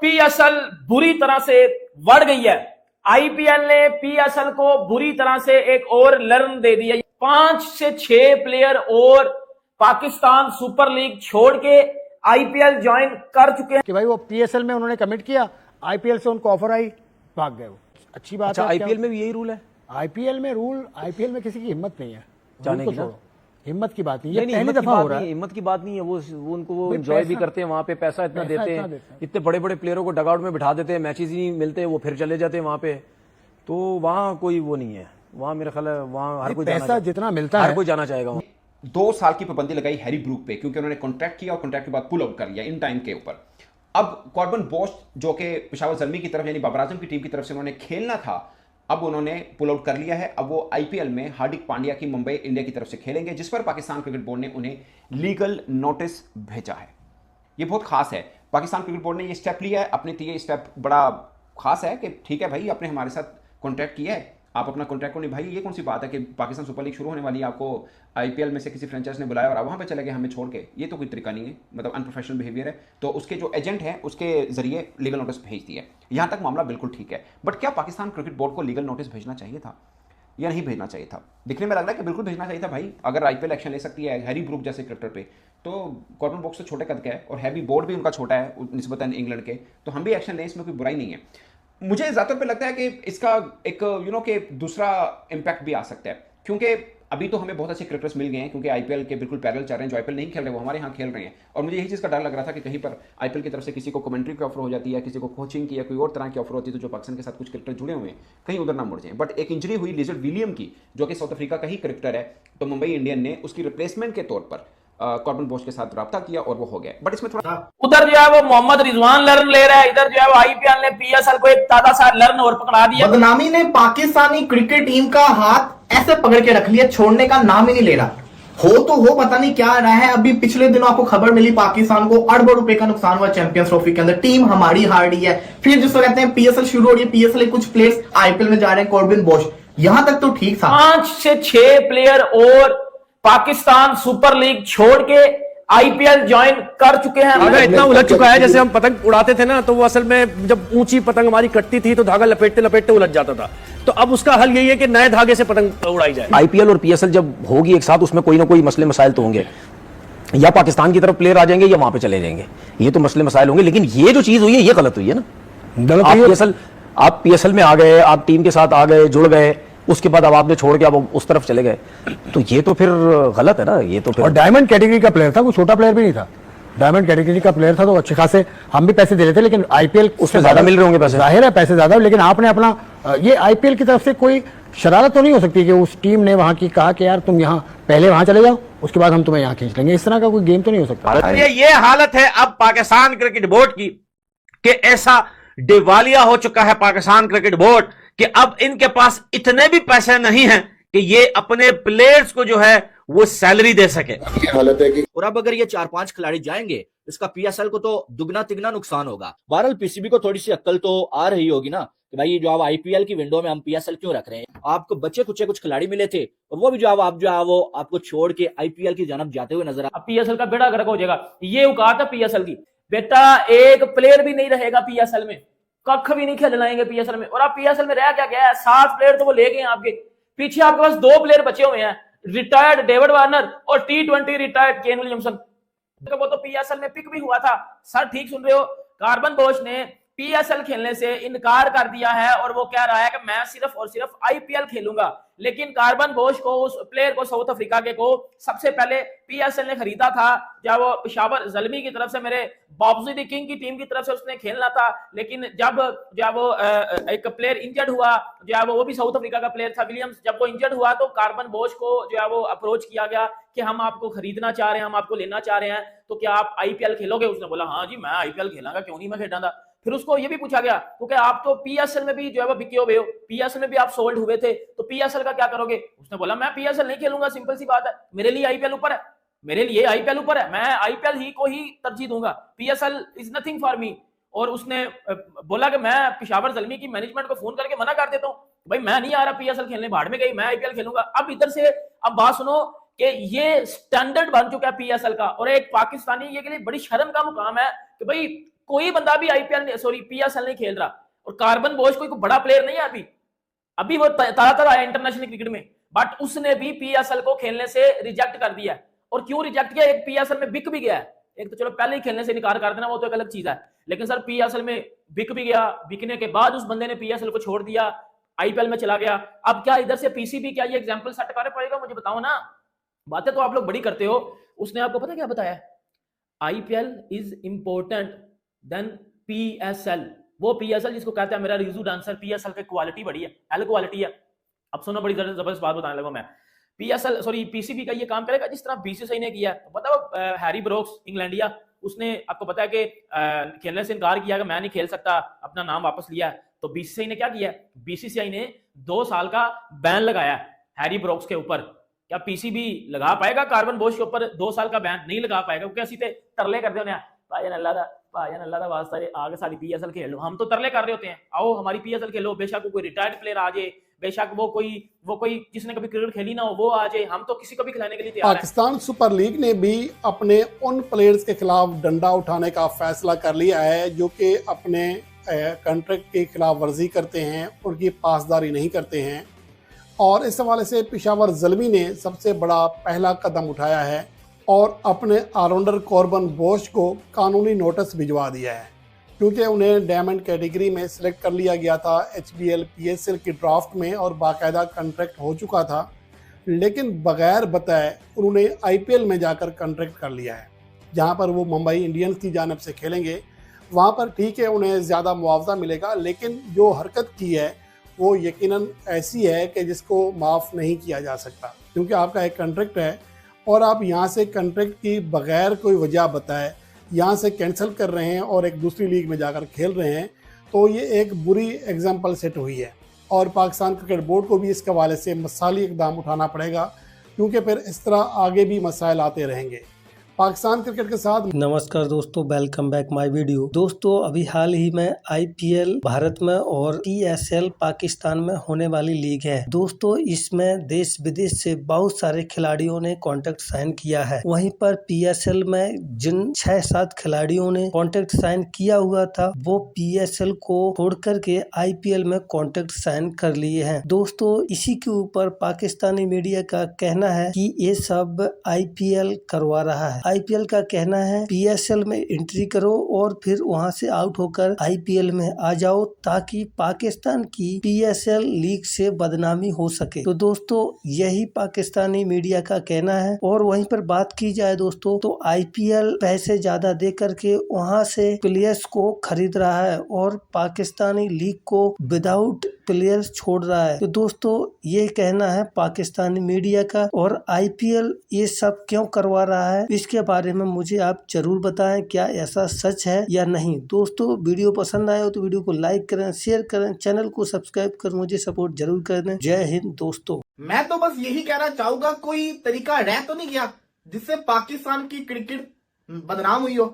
PSL बुरी तरह से बढ़ गई है। आईपीएल ने पीएसएल को बुरी तरह से एक और लर्न दे दिया। 5 से 6 प्लेयर और पाकिस्तान सुपर लीग छोड़ के आईपीएल ज्वाइन कर चुके हैं कि भाई वो पीएसएल में उन्होंने कमिट किया, आईपीएल से उनको ऑफर आई, भाग गए वो। अच्छी बात है। आईपीएल में भी यही रूल है? आईपीएल में किसी की हिम्मत नहीं है जाने की ना? हिम्मत की बात नहीं, ये नहीं, पहली दफा हो रहा है। हिम्मत की बात नहीं है, वो उनको वो एंजॉय भी करते हैं, वहां पे पैसा इतना देते हैं, इतने बड़े बड़े प्लेयरों को डगआउट में बिठा देते हैं, मैचेस ही नहीं मिलते, वो फिर चले जाते हैं वहां पे। तो वहां कोई वो नहीं है, वहां मेरा ख्याल है वहां हर कोई पैसा जितना मिलता है हर कोई जाना चाहेगा। 2 साल की पाबंदी लगाई हैरी ब्रूक पे क्योंकि उन्होंने कॉन्ट्रैक्ट किया और कॉन्ट्रैक्ट के बाद पुल आउट कर लिया इन टाइम के ऊपर। अब कॉर्बन बोश जो कि पेशावर ज़ल्मी की तरफ यानी बाबर आजम की टीम की तरफ से उन्होंने खेलना था, अब उन्होंने पुल आउट कर लिया है। अब वो आईपीएल में हार्दिक पांड्या की मुंबई इंडिया की तरफ से खेलेंगे, जिस पर पाकिस्तान क्रिकेट बोर्ड ने उन्हें लीगल नोटिस भेजा है। ये बहुत खास है, पाकिस्तान क्रिकेट बोर्ड ने ये स्टेप लिया है अपने लिए। स्टेप बड़ा खास है कि ठीक है भाई, आपने हमारे साथ कॉन्ट्रैक्ट किया है, आप अपना कॉन्ट्रैक्ट को निभाइए। ये कौन सी बात है कि पाकिस्तान सुपर लीग शुरू होने वाली है, आपको आईपीएल में से किसी फ्रेंचाइज ने बुलाया और आप वहां पे चले गए हमें छोड़ के। ये तो कोई तरीका नहीं है, मतलब अनप्रोफेशनल बिहेवियर है। तो उसके जो एजेंट है उसके जरिए लीगल नोटिस भेज दिया। यहां तक मामला बिल्कुल ठीक है, बट क्या पाकिस्तान क्रिकेट बोर्ड को लीगल नोटिस भेजना चाहिए था या नहीं भेजना चाहिए था? दिखने में लग रहा है कि बिल्कुल भेजना चाहिए था भाई। अगर आईपीएल एक्शन ले सकती है हैरी ब्रूक जैसे क्रिकेटर पे, तो कॉर्बन बॉक्स तो छोटे कद का है और हैवी बोर्ड भी उनका छोटा है निस्बतन इंग्लैंड के, तो हम भी एक्शन लें, इसमें कोई बुराई नहीं है। मुझे ज़्यादातर पे लगता है कि इसका एक के दूसरा इम्पैक्ट भी आ सकता है, क्योंकि अभी तो हमें बहुत अच्छे क्रिकेटर्स मिल गए हैं क्योंकि आईपीएल के बिल्कुल पैरेलल चल रहे हैं। जो आईपीएल नहीं खेल रहे वो हमारे यहाँ खेल रहे हैं, और मुझे यही चीज़ का डर लग रहा था कि कहीं पर आईपीएल की तरफ से किसी को कमेंट्री की ऑफर हो जाती है, किसी को कोचिंग की या कोई और तरह की ऑफर होती है, तो जो पाकिस्तान के साथ कुछ क्रिकेटर जुड़े हुए हैं कहीं उधर ना मुड़ जाए। बट एक इंजरी हुई लिजर्ड विलियम की, जो कि साउथ अफ्रीका का ही क्रिकेटर है, तो मुंबई इंडियन ने उसकी रिप्लेसमेंट के तौर पर कॉर्बन बोश के साथ रब्ता किया और वो हो गया। बट इसमें थोड़ा उधर जो है वो मोहम्मद रिजवान लर्न ले रहा है, इधर जो है वो आईपीएल ने पीएसएल को एक ताजा सा लर्न और पकड़ा दिया। बदनामी ने पाकिस्तानी क्रिकेट टीम का हाथ ऐसे पकड़ के रख लिया, छोड़ने का नाम ही नहीं ले रहा। हो तो हो, पता नहीं क्या रहा है। अभी पिछले दिनों आपको खबर मिली पाकिस्तान को अरबों रुपए का नुकसान हुआ चैंपियंस ट्रॉफी के अंदर, टीम हमारी हार रही है। फिर जिसको कहते हैं पीएसएल शुरू हो रही है, पीएसएल के कुछ प्लेयर्स आईपीएल में जा रहे हैं, कॉर्बिन बॉश, यहां तक तो ठीक था। 5 से 6 प्लेयर और पाकिस्तान सुपर लीग छोड़ के आईपीएल ज्वाइन कर चुके हैं। धागा इतना उलझ चुका है, जैसे हम पतंग उड़ाते थे ना, तो वो असल में जब ऊंची पतंग हमारी कटती थी तो धागा लपेटते लपेटते उलझ जाता था। तो अब उसका हल यही है कि नए धागे से पतंग उड़ाई जाए। आईपीएल और पीएसएल जब होगी एक साथ, उसमें कोई ना कोई मसले मसाइल तो होंगे, या पाकिस्तान की तरफ प्लेयर आ जाएंगे या वहां पे चले जाएंगे, ये तो मसले मसाइल होंगे। लेकिन ये जो चीज हुई है ये गलत हुई है ना। आप पीएसएल में आ गए, आप टीम के साथ आ गए, जुड़ गए, उसके बाद अब आपने छोड़ के अब उस तरफ चले गए, तो ये तो फिर गलत है ना। ये तो फिर, और डायमंड कैटेगरी का प्लेयर था, कोई छोटा प्लेयर भी नहीं था, डायमंड कैटेगरी का प्लेयर था, तो अच्छे खासे हम भी पैसे दे रहे थे, लेकिन आईपीएल उसमें ज्यादा मिल रहे होंगे पैसे, जाहिर है पैसे ज्यादा। लेकिन आपने अपना ये आईपीएल की तरफ से कोई शरारत तो नहीं हो सकती कि उस टीम ने वहां की कहा कि यार तुम यहाँ पहले वहां चले जाओ, उसके बाद हम तुम्हें यहाँ खींच लेंगे, इस तरह का कोई गेम तो नहीं हो सकता। ये हालत है अब पाकिस्तान क्रिकेट बोर्ड की कि ऐसा दिवालिया हो चुका है पाकिस्तान क्रिकेट बोर्ड कि अब इनके पास इतने भी पैसे नहीं हैं कि ये अपने प्लेयर्स को जो है वो सैलरी दे सके। हालत है कि और अब अगर ये 4-5 खिलाड़ी जाएंगे, इसका पीएसएल को तो दुगना तिगना नुकसान होगा। बहरहाल पीसीबी को थोड़ी सी अक्ल तो आ रही होगी ना कि भाई जो आप आईपीएल की विंडो में हम पीएसएल क्यों रख रहे हैं। आपको बच्चे कुछ खिलाड़ी मिले थे और वो भी जो आप जो है वो आपको छोड़ के आईपीएल की जानब जाते हुए नजर आ। पीएसएल का बेड़ा गर्क हो जाएगा, ये औकात है पीएसएल की। बेटा एक प्लेयर भी नहीं रहेगा पीएसएल में, कख भी नहीं खेलनाएंगे पीएसएल में। और आप पीएसएल में रह क्या गया है, 7 प्लेयर तो वो ले गए हैं आपके पीछे, आपके पास 2 प्लेयर बचे हुए हैं, रिटायर्ड डेविड वार्नर और टी20 रिटायर्ड केन विलियमसन। वो तो पीएसएल में पिक भी हुआ था। सर ठीक सुन रहे हो, कॉर्बन बॉश ने पीएसएल खेलने से इनकार कर दिया है और वो कह रहा है कि मैं सिर्फ और सिर्फ आईपीएल खेलूंगा। लेकिन कॉर्बन बॉश को, उस प्लेयर को, साउथ अफ्रीका के को सबसे पहले पीएसएल ने खरीदा था जब वो पेशावर ज़ल्मी की तरफ से, मेरे बाबूजी द किंग की टीम की तरफ से उसने खेलना था। लेकिन जब वो एक प्लेयर इंजर्ड हुआ, जो है वो भी साउथ अफ्रीका का प्लेयर था विलियम्स, जब वो इंजर्ड हुआ तो कॉर्बन बॉश को जो है वो अप्रोच किया गया कि हम आपको खरीदना चाह रहे हैं, हम आपको लेना चाह रहे हैं, तो क्या आप आईपीएल खेलोगे? उसने बोला हाँ जी मैं आईपीएल खेलांगा, क्यों नहीं मैं खेलना था। फिर उसको ये भी पूछा गया क्योंकि आप तो पीएसएल में भी जो है वो बिके हुए हो, पीएसएल में भी आप सोल्ड हुए थे, तो पीएसएल का क्या करोगे? उसने बोला मैं पीएसएल नहीं खेलूंगा, सिंपल सी बात है, मेरे लिए आईपीएल ऊपर है, मेरे लिए आईपीएल ऊपर है, मैं आईपीएल ही को ही तरजीह दूंगा, PSL is nothing for me. और उसने बोला कि मैं पेशावर ज़ल्मी की मैनेजमेंट को फोन करके मना कर देता हूँ, भाई मैं नहीं आ रहा पीएसएल खेलने, भाड़ में गई, मैं आईपीएल खेलूंगा। अब इधर से अब बात सुनो कि ये स्टैंडर्ड बन चुका है पीएसएल का, और एक पाकिस्तानी ये के लिए बड़ी शर्म का मुकाम है कि भाई कोई बंदा भी आईपीएल सॉरी पीएसएल नहीं खेल रहा। और कार्बन बोश कोई बड़ा प्लेयर नहीं है अभी वो ताजा आया इंटरनेशनल क्रिकेट में, बट उसने भी पीएसएल को खेलने से रिजेक्ट कर दिया। और क्यों रिजेक्ट किया? एक पीएसएल में बिक भी गया है, एक तो चलो पहले ही खेलने से इनकार कर देना वो तो एक अलग चीज है, लेकिन सर पीएसएल में बिक भी गया, बिकने के बाद उस बंदे ने पीएसएल को छोड़ दिया, आईपीएल में चला गया। अब क्या इधर से पीसीबी क्या ये एग्जांपल सेट करना पड़ेगा? मुझे बताओ ना, बातें तो आप लोग बड़ी करते हो। उसने आपको पता क्या बताया? IPL is important then PSL. वो पीएसएल जिसको कहते हैं मेरा रिजू डांसर, पीएसएल की क्वालिटी बड़ी है, एल क्वालिटी है। अब सुनो, बड़ी जबरदस्त बात बताने लगा मैं। पीएसएल सॉरी पीसीबी का ये काम करेगा जिस तरह बीसीसीआई ने किया। पता है हैरी ब्रोक्स इंग्लैंडिया, उसने आपको पता है कि खेलने से इनकार किया कि मैं नहीं खेल सकता, अपना नाम वापस लिया। तो बीसीसीआई ने क्या किया? बीसीसीआई ने 2 साल का बैन लगाया हैरी ब्रोक्स के ऊपर। क्या पीसीबी लगा पाएगा कार्बन बोश के ऊपर 2 साल का बैन? नहीं लगा पाएगा, क्योंकि असी तरले करते होने भाईजान अल्लाह दा वास्ता आगे सारी पीएसएल खेल लो। हम तो तरले कर रहे होते हैं, आओ हमारी पीएसएल खेलो, बेशक कोई रिटायर्ड प्लेयर आ जाए, बेशक वो कोई जिसने कभी क्रिकेट खेली ना हो वो आ जाए, हम तो किसी को भी खिलाने के लिए तैयार हैं। पाकिस्तान सुपर लीग ने भी अपने उन प्लेयर्स के खिलाफ डंडा उठाने का फैसला कर लिया है जो कि अपने कॉन्ट्रैक्ट के खिलाफ वर्जी करते हैं, उनकी पासदारी नहीं करते हैं। और इस हवाले से पेशावर ज़ल्मी ने सबसे बड़ा पहला कदम उठाया है और अपने ऑलराउंडर कॉर्बन बोश को कानूनी नोटिस भिजवा दिया है, क्योंकि उन्हें डायमंड कैटेगरी में सिलेक्ट कर लिया गया था एचबीएल पीएसएल की ड्राफ्ट में और बाकायदा कॉन्ट्रैक्ट हो चुका था, लेकिन बगैर बताए उन्होंने आईपीएल में जाकर कॉन्ट्रैक्ट कर लिया है, जहां पर वो मुंबई इंडियंस की जानिब से खेलेंगे। वहां पर ठीक है उन्हें ज़्यादा मुआवजा मिलेगा, लेकिन जो हरकत की है वो यकीनन ऐसी है कि जिसको माफ़ नहीं किया जा सकता, क्योंकि आपका एक कॉन्ट्रैक्ट है और आप यहाँ से कॉन्ट्रैक्ट की बगैर कोई वजह बताए यहाँ से कैंसिल कर रहे हैं और एक दूसरी लीग में जाकर खेल रहे हैं, तो ये एक बुरी एग्जाम्पल सेट हुई है। और पाकिस्तान क्रिकेट बोर्ड को भी इसके हवाले से मसाली इकदाम उठाना पड़ेगा, क्योंकि फिर इस तरह आगे भी मसाइल आते रहेंगे। पाकिस्तान क्रिकेट के साथ नमस्कार दोस्तों, वेलकम बैक माय वीडियो। दोस्तों अभी हाल ही में आईपीएल भारत में और पीएसएल पाकिस्तान में होने वाली लीग है। दोस्तों इसमें देश विदेश से बहुत सारे खिलाड़ियों ने कॉन्ट्रैक्ट साइन किया है। वहीं पर पीएसएल में जिन 6-7 खिलाड़ियों ने कॉन्ट्रैक्ट साइन किया हुआ था वो पीएसएल को छोड़ करके आईपीएल में कॉन्ट्रैक्ट साइन कर लिए हैं। दोस्तों इसी के ऊपर पाकिस्तानी मीडिया का कहना है कि ये सब आईपीएल करवा रहा है। आईपीएल का कहना है पीएसएल में एंट्री करो और फिर वहां से आउट होकर आईपीएल में आ जाओ, ताकि पाकिस्तान की पीएसएल लीग से बदनामी हो सके। तो दोस्तों यही पाकिस्तानी मीडिया का कहना है। और वहीं पर बात की जाए दोस्तों तो आईपीएल पैसे ज्यादा दे करके वहां से प्लेयर्स को खरीद रहा है और पाकिस्तानी लीग को विदाउट प्लेयर्स छोड़ रहा है। तो दोस्तों ये कहना है पाकिस्तानी मीडिया का। और आईपीएल ये सब क्यों करवा रहा है इसके बारे में मुझे आप जरूर बताएं, क्या ऐसा सच है या नहीं। दोस्तों वीडियो पसंद आया हो तो वीडियो को लाइक करें, शेयर करें, चैनल को सब्सक्राइब कर मुझे सपोर्ट जरूर करें। जय हिंद दोस्तों। मैं तो बस यही कहना चाहूंगा, कोई तरीका रह तो नहीं गया जिससे पाकिस्तान की क्रिकेट बदनाम हुई हो।